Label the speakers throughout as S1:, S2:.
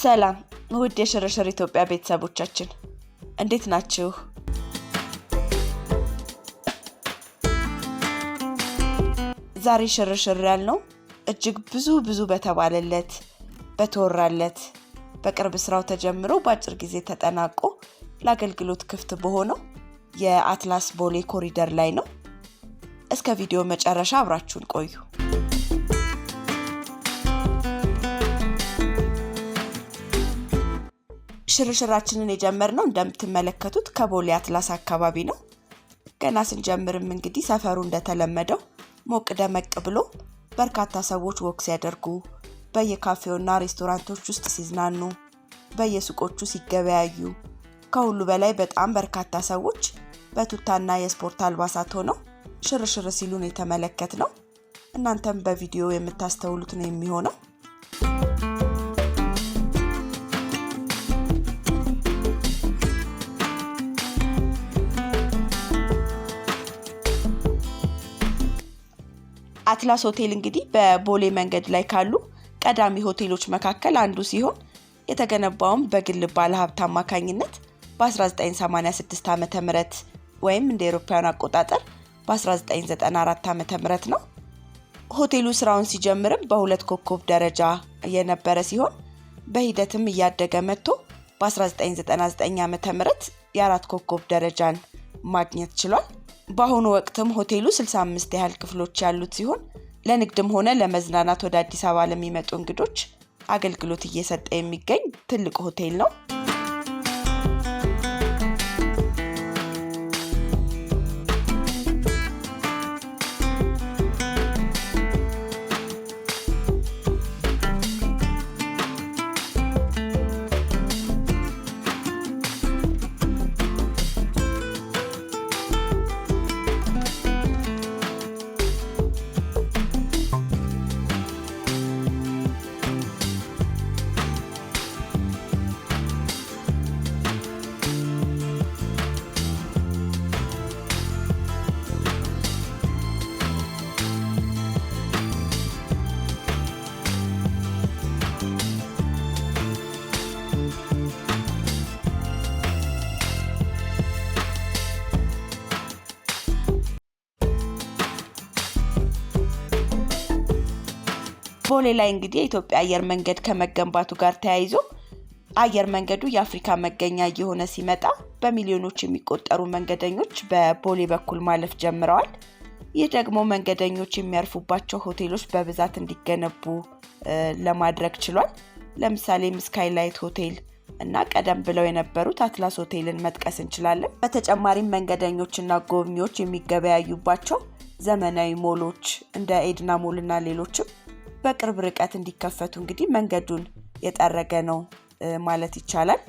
S1: ሰላም ውድ የሽርሽር-ኢትዮጵያ ቤተሰቦቻችን እንዴት ናችሁ? ዛሬ ሽርሽር ያልነው እጅግ ብዙ በተባለለት በተወራለት በቅርብ ስራው ተጀምሮ በአጭር ጊዜ ተጠናቆ ለአገልግሎት ክፍት በሆነው የአትላስ ቦሌ ኮሪደር ላይ ነው። እስከ ቪዲዮ መጨረሻ አብራችሁን ቆዩ። ሽርሽራችንን የጀመርነው እንደምትመለከቱት ከቦሌ-አትላስ አካባቢ ነው። ገና ስንጀምርም እንግዲህ ሰፈሩ እንደተለመደው ሞቅ ደመቅ ብሎ በርካታ ሰዎች ወክ ሲያደርጉ፣ በየካፌውና ሬስቶራንቶች ውስጥ ሲዝናኑ፣ በየሱቆቹ ሲገበያዩ፣ ከሁሉ በላይ በጣም በርካታ ሰዎች በቱታና የስፖርት አልባሳት ሆነው ሽርሽር ሲሉን የተመለከትነው። እናንተም በቪዲዮ የምታስተውሉት ነው የሚሆነው። አትላስ ሆቴል እንግዲህ በቦሌ መንገድ ላይ ካሉ ቀዳሚ ሆቴሎች መካከል አንዱ ሲሆን የተገነባውም በግል ባለሀብት አማካኝነት በ1986 ዓመተ ምህረት ወይም እንደ አውሮፓውያን አቆጣጠር በ1994 ዓመተ ምህረት ነው። ሆቴሉ ስራውን ሲጀምርም በሁለት ኮከብ ደረጃ የነበረ ሲሆን በሂደትም እያደገ መጥቶ በ1999 ዓመተ ምህረት የአራት ኮከብ ደረጃን ማግኘት ችሏል። በአሁኑ ወቅትም ሆቴሉ 65 ያህል ክፍሎች ያሉት ሲሆን ለንግድም ሆነ ለመዝናናት ወደ አዲስ አበባ ለሚመጡ እንግዶች አገልግሎት እየሰጠ የሚገኝ ትልቅ ሆቴል ነው። ቦሌ ላይ እንግዲህ የኢትዮጵያ አየር መንገድ ከመገንባቱ ጋር ተያይዞ አየር መንገዱ የአፍሪካ መገኛ እየሆነ ሲመጣ በሚሊዮኖች የሚቆጠሩ መንገደኞች በቦሌ በኩል ማለፍ ጀምረዋል። ይህ ደግሞ መንገደኞች የሚያርፉባቸው ሆቴሎች በብዛት እንዲገነቡ ለማድረግ ችሏል። ለምሳሌ ስካይላይን ሆቴል እና ቀደም ብለው የነበሩት አትላስ ሆቴልን መጥቀስ እንችላለን። በተጨማሪም መንገደኞችና ጎብኚዎች የሚገበያዩባቸው ዘመናዊ ሞሎች እንደ ኤድና ሞልና ሌሎችም በቅርብ ርቀት እንዲከፈቱ እንግዲህ መንገዱን የጠረገ ነው ማለት ይቻላል።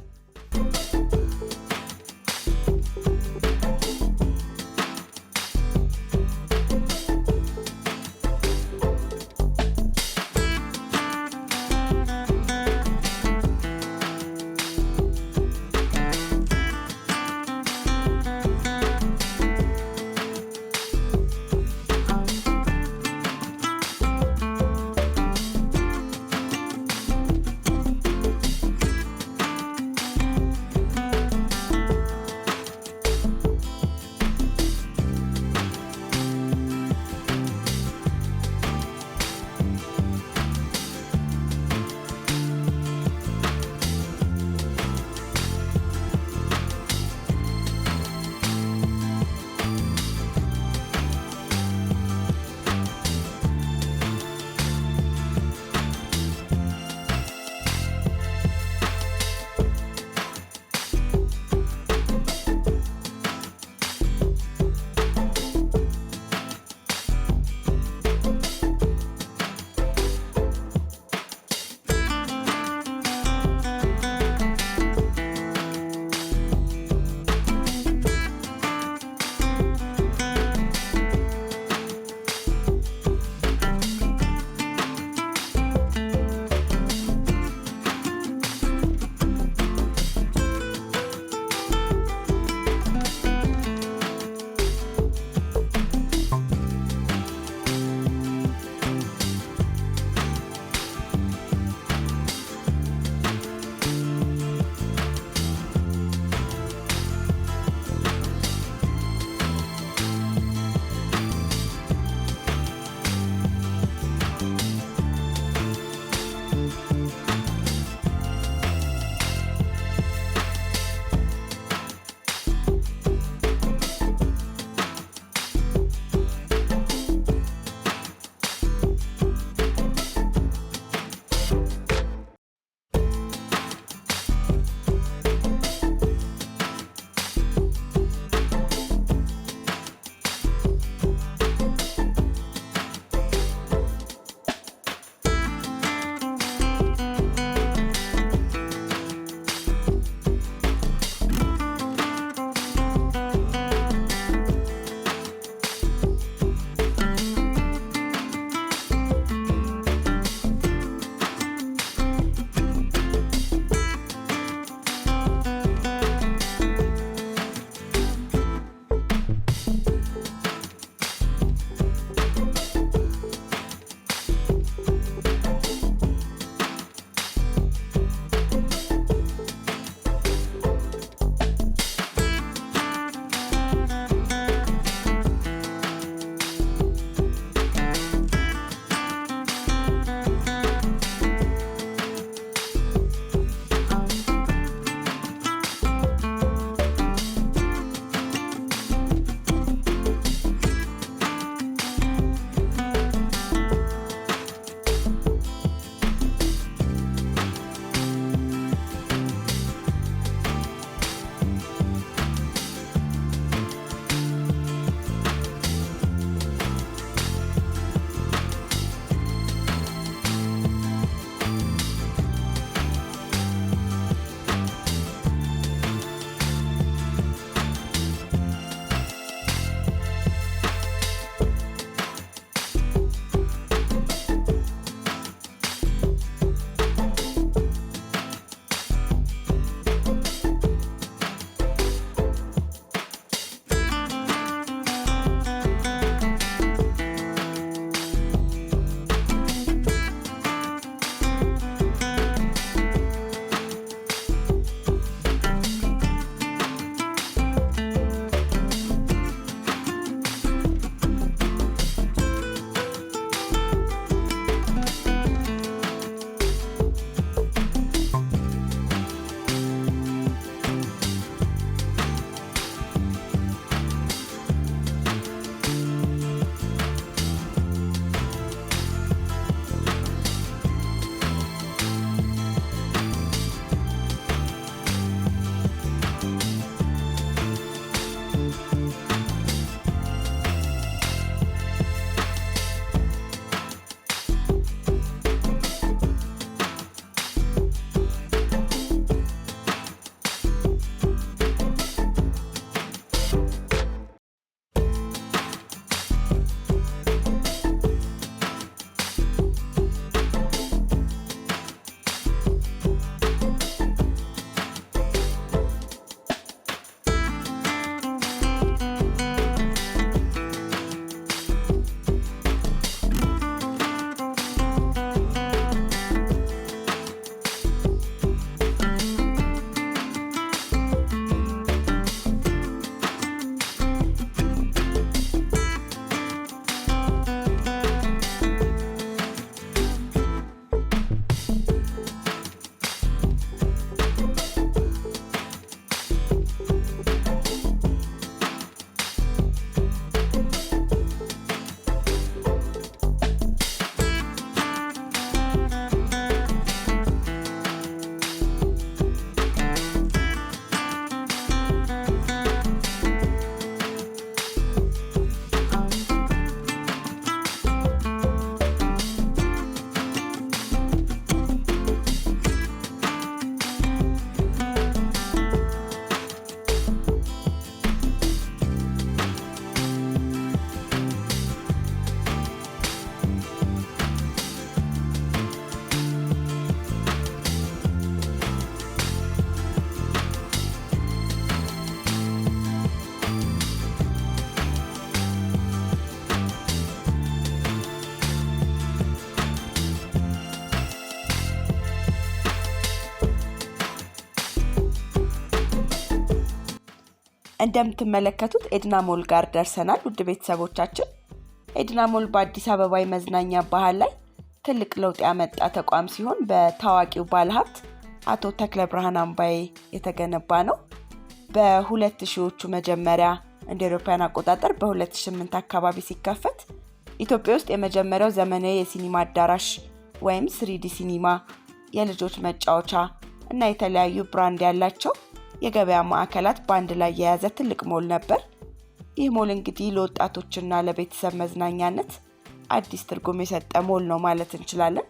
S1: እንደምትመለከቱት ኤድና ሞል ጋር ደርሰናል። ውድ ቤተሰቦቻችን ኤድና ሞል በአዲስ አበባ የመዝናኛ ባህል ላይ ትልቅ ለውጥ ያመጣ ተቋም ሲሆን በታዋቂው ባለሀብት አቶ ተክለ ብርሃን አምባዬ የተገነባ ነው። በ2000ዎቹ መጀመሪያ እንደ አውሮፓውያን አቆጣጠር በ2008 አካባቢ ሲከፈት ኢትዮጵያ ውስጥ የመጀመሪያው ዘመናዊ የሲኒማ አዳራሽ ወይም 3D ሲኒማ፣ የልጆች መጫወቻ እና የተለያዩ ብራንድ ያላቸው የገበያ ማዕከላት በአንድ ላይ የያዘ ትልቅ ሞል ነበር። ይህ ሞል እንግዲህ ለወጣቶችና ለቤተሰብ መዝናኛነት አዲስ ትርጉም የሰጠ ሞል ነው ማለት እንችላለን።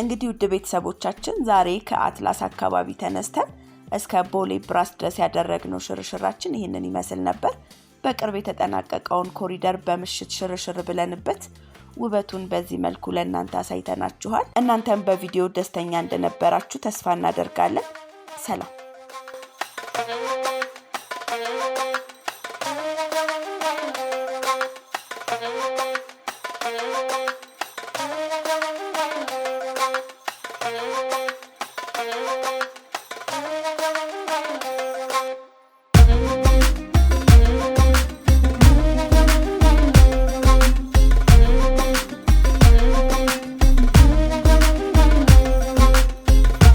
S1: እንግዲህ ውድ ቤተሰቦቻችን ዛሬ ከአትላስ አካባቢ ተነስተን እስከ ቦሌ-ብራስ ድረስ ያደረግነው ሽርሽራችን ይሄንን ይመስል ነበር። በቅርብ የተጠናቀቀውን ኮሪደር በምሽት ሽርሽር ብለንበት ውበቱን በዚህ መልኩ ለእናንተ አሳይተናችኋል። እናንተም በቪዲዮ ደስተኛ እንደነበራችሁ ተስፋ እናደርጋለን። ሰላም